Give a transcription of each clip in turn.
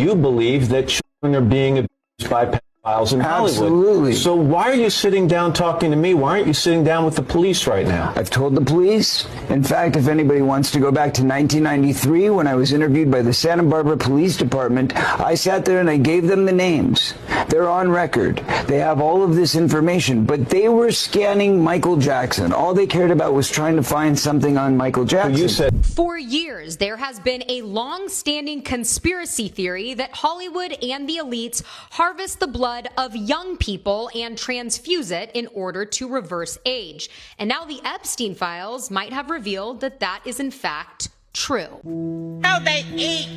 you believe that children are being abused by pedophiles in Hollywood. Absolutely. So why are you sitting down talking to me? Why aren't you sitting down with the police right now? I've told the police. In fact, if anybody wants to go back to 1993 when I was interviewed by the Santa Barbara Police Department, I sat there and I gave them the names. They're on record. They have all of this information, but they were scanning Michael Jackson. All they cared about was trying to find something on Michael Jackson. You said For years, there has been a long-standing conspiracy theory that Hollywood and the elites harvest the blood of young people and transfuse it in order to reverse age. And now the Epstein files might have revealed that that is in fact true. No, they eat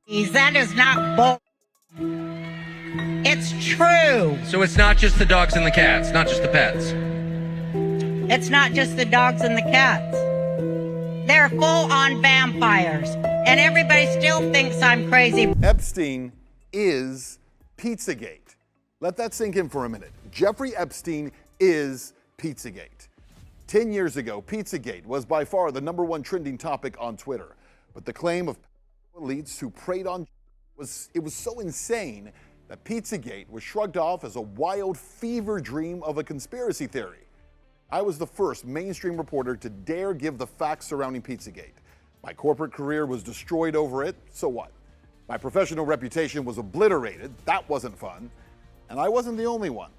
babies. That is not bull. It's true. So it's not just the dogs and the cats, not just the pets. It's not just the dogs and the cats. They're full-on vampires. And everybody still thinks I'm crazy. Epstein is Pizzagate. Let that sink in for a minute. Jeffrey Epstein is Pizzagate. 10 years ago, Pizzagate was by far the #1 trending topic on Twitter. But the claim of elites who preyed on was so insane that Pizzagate was shrugged off as a wild fever dream of a conspiracy theory. I was the first mainstream reporter to dare give the facts surrounding Pizzagate. My corporate career was destroyed over it, so what? My professional reputation was obliterated, that wasn't fun. And I wasn't the only one.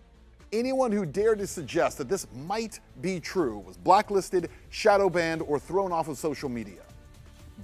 Anyone who dared to suggest that this might be true was blacklisted, shadow banned, or thrown off of social media.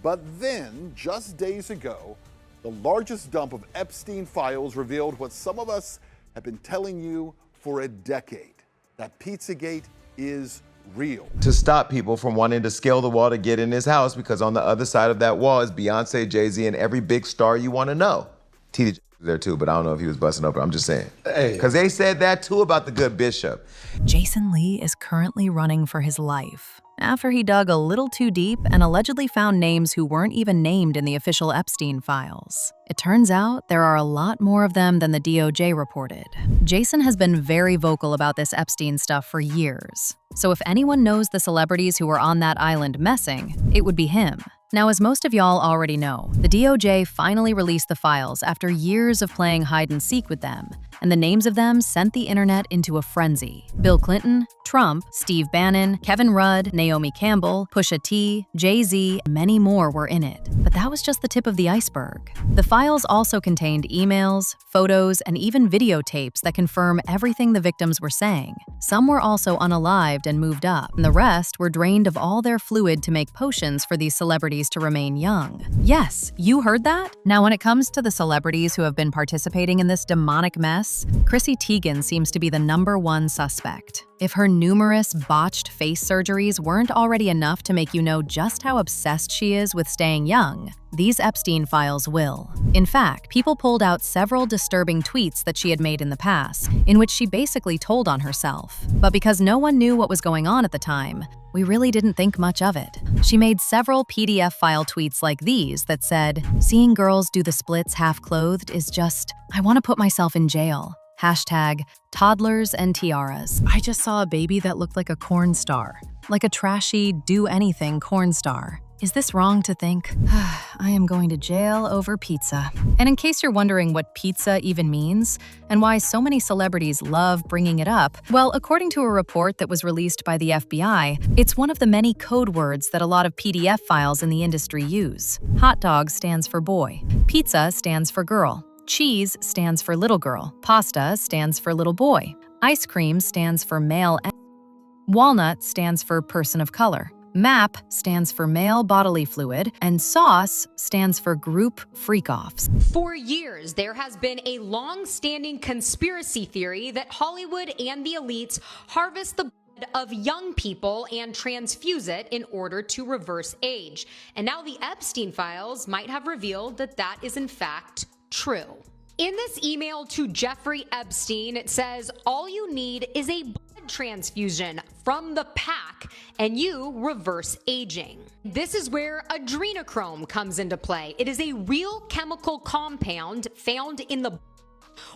But then, just days ago, the largest dump of Epstein files revealed what some of us have been telling you for a decade, that Pizzagate is real. To stop people from wanting to scale the wall to get in his house, because on the other side of that wall is Beyonce, Jay-Z, and every big star you want to know. T.D. was there too, but I don't know if he was busting open. I'm just saying. Because they said that too about the good bishop. Jason Lee is currently running for his life after he dug a little too deep and allegedly found names who weren't even named in the official Epstein files. It turns out there are a lot more of them than the DOJ reported. Jason has been very vocal about this Epstein stuff for years. So if anyone knows the celebrities who were on that island messing, it would be him. Now, as most of y'all already know, the DOJ finally released the files after years of playing hide-and-seek with them, and the names of them sent the internet into a frenzy. Bill Clinton, Trump, Steve Bannon, Kevin Rudd, Naomi Campbell, Pusha T, Jay-Z, and many more were in it. But that was just the tip of the iceberg. The files also contained emails, photos, and even videotapes that confirm everything the victims were saying. Some were also unalived and moved up, and the rest were drained of all their fluid to make potions for these celebrities to remain young. Yes, you heard that? Now, when it comes to the celebrities who have been participating in this demonic mess, Chrissy Teigen seems to be the #1 suspect. If her numerous botched face surgeries weren't already enough to make you know just how obsessed she is with staying young, these Epstein files will. In fact, people pulled out several disturbing tweets that she had made in the past, in which she basically told on herself. But because no one knew what was going on at the time, we really didn't think much of it. She made several PDF file tweets like these that said, "Seeing girls do the splits half-clothed is just, I want to put myself in jail. Hashtag toddlers and tiaras. I just saw a baby that looked like a corn star. Like a trashy, do-anything corn star. Is this wrong to think? I am going to jail over pizza." And in case you're wondering what pizza even means, and why so many celebrities love bringing it up, well, according to a report that was released by the FBI, it's one of the many code words that a lot of PDF files in the industry use. Hot dog stands for boy. Pizza stands for girl. Cheese stands for little girl. Pasta stands for little boy. Ice cream stands for male. Walnut stands for person of color. MAP stands for male bodily fluid, and sauce stands for group freak-offs. For years, there has been a long-standing conspiracy theory that Hollywood and the elites harvest the blood of young people and transfuse it in order to reverse age. And now the Epstein files might have revealed that that is in fact true. In this email to Jeffrey Epstein, it says, all you need is a blood transfusion from the pack and you reverse aging. This is where adrenochrome comes into play. It is a real chemical compound found in the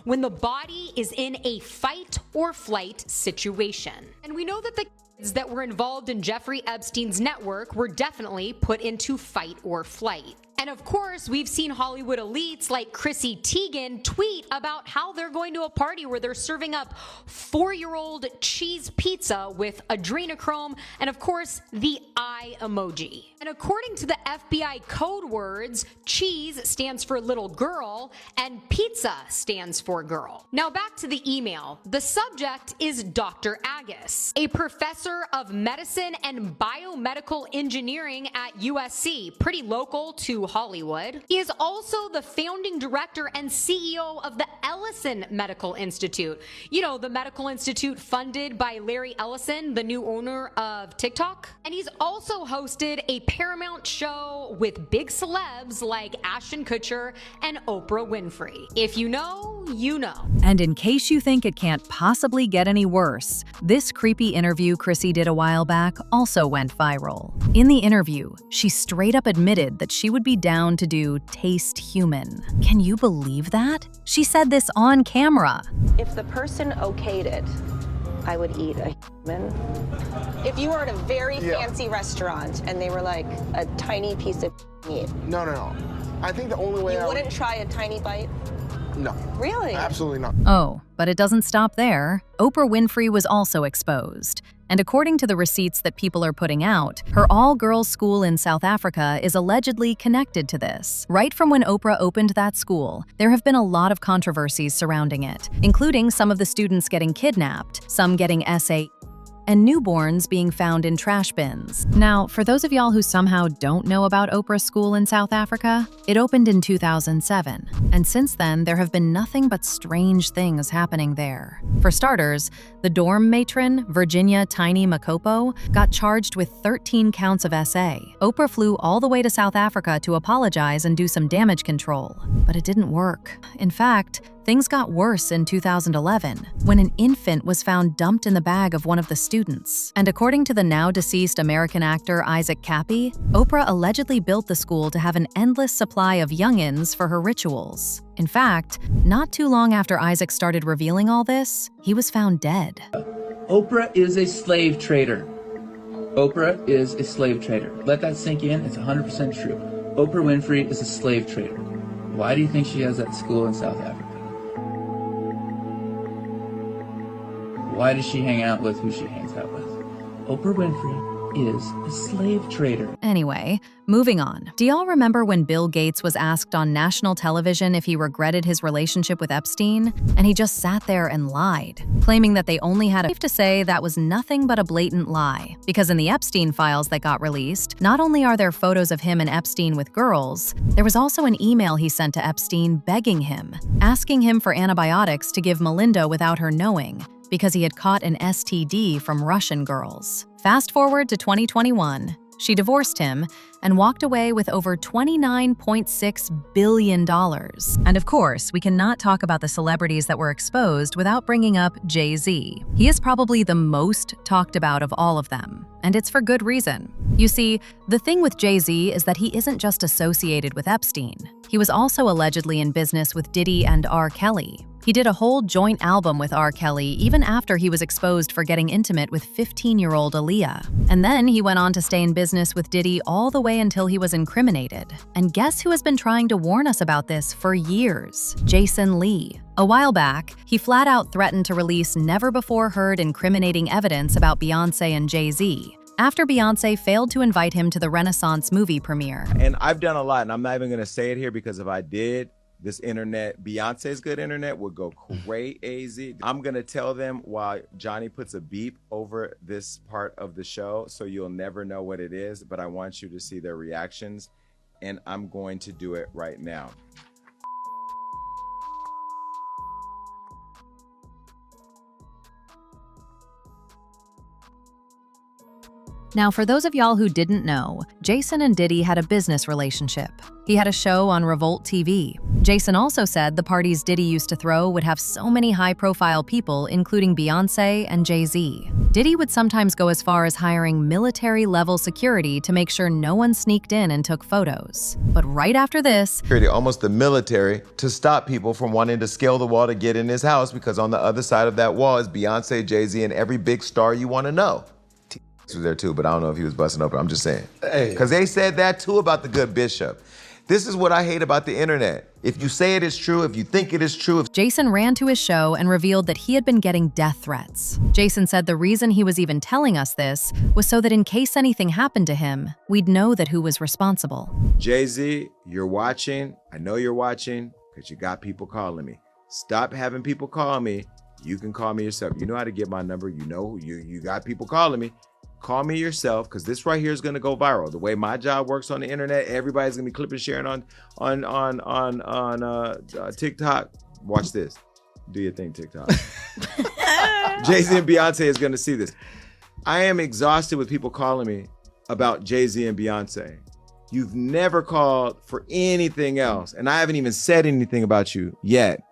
when the body is in a fight or flight situation. And we know that the kids that were involved in Jeffrey Epstein's network were definitely put into fight or flight. And of course, we've seen Hollywood elites like Chrissy Teigen tweet about how they're going to a party where they're serving up 4-year-old cheese pizza with adrenochrome and, of course, the eye emoji. And according to the FBI code words, cheese stands for little girl and pizza stands for girl. Now back to the email. The subject is Dr. Agus, a professor of medicine and biomedical engineering at USC, pretty local to Hollywood. He is also the founding director and CEO of the Ellison Medical Institute. You know, the medical institute funded by Larry Ellison, the new owner of TikTok. And he's also hosted a Paramount show with big celebs like Ashton Kutcher and Oprah Winfrey. If you know, you know. And in case you think it can't possibly get any worse, this creepy interview Chrissy did a while back also went viral. In the interview, she straight up admitted that she would be down to do Taste Human. Can you believe that? She said this on camera. If the person okayed it, I would eat a human. If you were at a very fancy restaurant and they were like a tiny piece of meat. No. I think the only way you wouldn't try a tiny bite? No. Really? Absolutely not. Oh, but it doesn't stop there. Oprah Winfrey was also exposed. And according to the receipts that people are putting out, her all-girls school in South Africa is allegedly connected to this. Right from when Oprah opened that school, there have been a lot of controversies surrounding it, including some of the students getting kidnapped, some getting SA, and newborns being found in trash bins. Now, for those of y'all who somehow don't know about Oprah's school in South Africa, it opened in 2007, and since then there have been nothing but strange things happening there. For starters, the dorm matron, Virginia Tiny Makopo, got charged with 13 counts of SA. Oprah flew all the way to South Africa to apologize and do some damage control, but it didn't work. In fact, things got worse in 2011, when an infant was found dumped in the bag of one of the students. And according to the now-deceased American actor Isaac Cappy, Oprah allegedly built the school to have an endless supply of youngins for her rituals. In fact, not too long after Isaac started revealing all this, he was found dead. Oprah is a slave trader. Oprah is a slave trader. Let that sink in. It's 100% true. Oprah Winfrey is a slave trader. Why do you think she has that school in South Africa? Why does she hang out with who she hangs out with? Oprah Winfrey is a slave trader. Anyway, moving on. Do y'all remember when Bill Gates was asked on national television if he regretted his relationship with Epstein? And he just sat there and lied, claiming that they only had safe to say that was nothing but a blatant lie. Because in the Epstein files that got released, not only are there photos of him and Epstein with girls, there was also an email he sent to Epstein begging him, asking him for antibiotics to give Melinda without her knowing, because he had caught an STD from Russian girls. Fast forward to 2021, she divorced him and walked away with over $29.6 billion. And of course, we cannot talk about the celebrities that were exposed without bringing up Jay-Z. He is probably the most talked about of all of them, and it's for good reason. You see, the thing with Jay-Z is that he isn't just associated with Epstein. He was also allegedly in business with Diddy and R. Kelly. He did a whole joint album with R. Kelly even after he was exposed for getting intimate with 15-year-old Aaliyah. And then he went on to stay in business with Diddy all the way until he was incriminated. And guess who has been trying to warn us about this for years? Jason Lee. A while back, he flat out threatened to release never-before-heard incriminating evidence about Beyoncé and Jay-Z, after Beyoncé failed to invite him to the Renaissance movie premiere. And I've done a lot, and I'm not even gonna say it here because if I did, this internet, Beyonce's good internet, would go crazy. I'm gonna tell them while Johnny puts a beep over this part of the show, so you'll never know what it is, but I want you to see their reactions, and I'm going to do it right now. Now, for those of y'all who didn't know, Jason and Diddy had a business relationship. He had a show on Revolt TV. Jason also said the parties Diddy used to throw would have so many high-profile people, including Beyoncé and Jay-Z. Diddy would sometimes go as far as hiring military-level security to make sure no one sneaked in and took photos. But right after this, almost the military, to stop people from wanting to scale the wall to get in his house, because on the other side of that wall is Beyoncé, Jay-Z, and every big star you want to know. Was there too, but I don't know if he was busting open. I'm just saying. Because they said that too about the good Bishop. This is what I hate about the internet. If you say it is true, if you think it is true. Jason ran to his show and revealed that he had been getting death threats. Jason said the reason he was even telling us this was so that in case anything happened to him, we'd know that who was responsible. Jay-Z, you're watching. I know you're watching because you got people calling me. Stop having people call me. You can call me yourself. You know how to get my number. You know you got people calling me. Call me yourself, because this right here is going to go viral. The way my job works on the internet, everybody's going to be clipping and sharing on TikTok. Watch this. Do your thing, TikTok. Jay-Z and Beyonce is going to see this. I am exhausted with people calling me about Jay-Z and Beyonce. You've never called for anything else, and I haven't even said anything about you yet.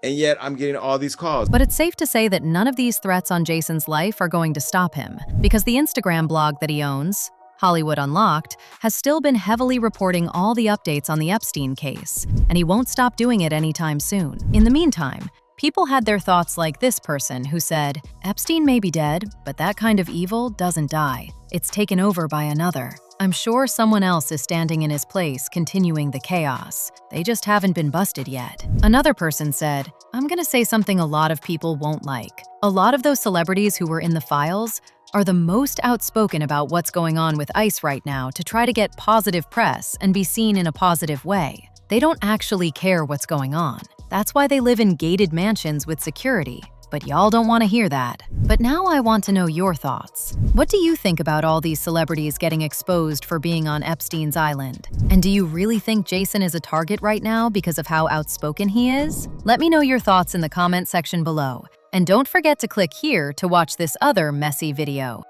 And yet I'm getting all these calls. But it's safe to say that none of these threats on Jason's life are going to stop him, because the Instagram blog that he owns, Hollywood Unlocked, has still been heavily reporting all the updates on the Epstein case, and he won't stop doing it anytime soon. In the meantime, people had their thoughts like this person who said, Epstein may be dead, but that kind of evil doesn't die. It's taken over by another. I'm sure someone else is standing in his place, continuing the chaos. They just haven't been busted yet. Another person said, I'm gonna say something a lot of people won't like. A lot of those celebrities who were in the files are the most outspoken about what's going on with ICE right now to try to get positive press and be seen in a positive way. They don't actually care what's going on. That's why they live in gated mansions with security. But y'all don't want to hear that. But now I want to know your thoughts. What do you think about all these celebrities getting exposed for being on Epstein's island? And do you really think Jason is a target right now because of how outspoken he is? Let me know your thoughts in the comment section below. And don't forget to click here to watch this other messy video.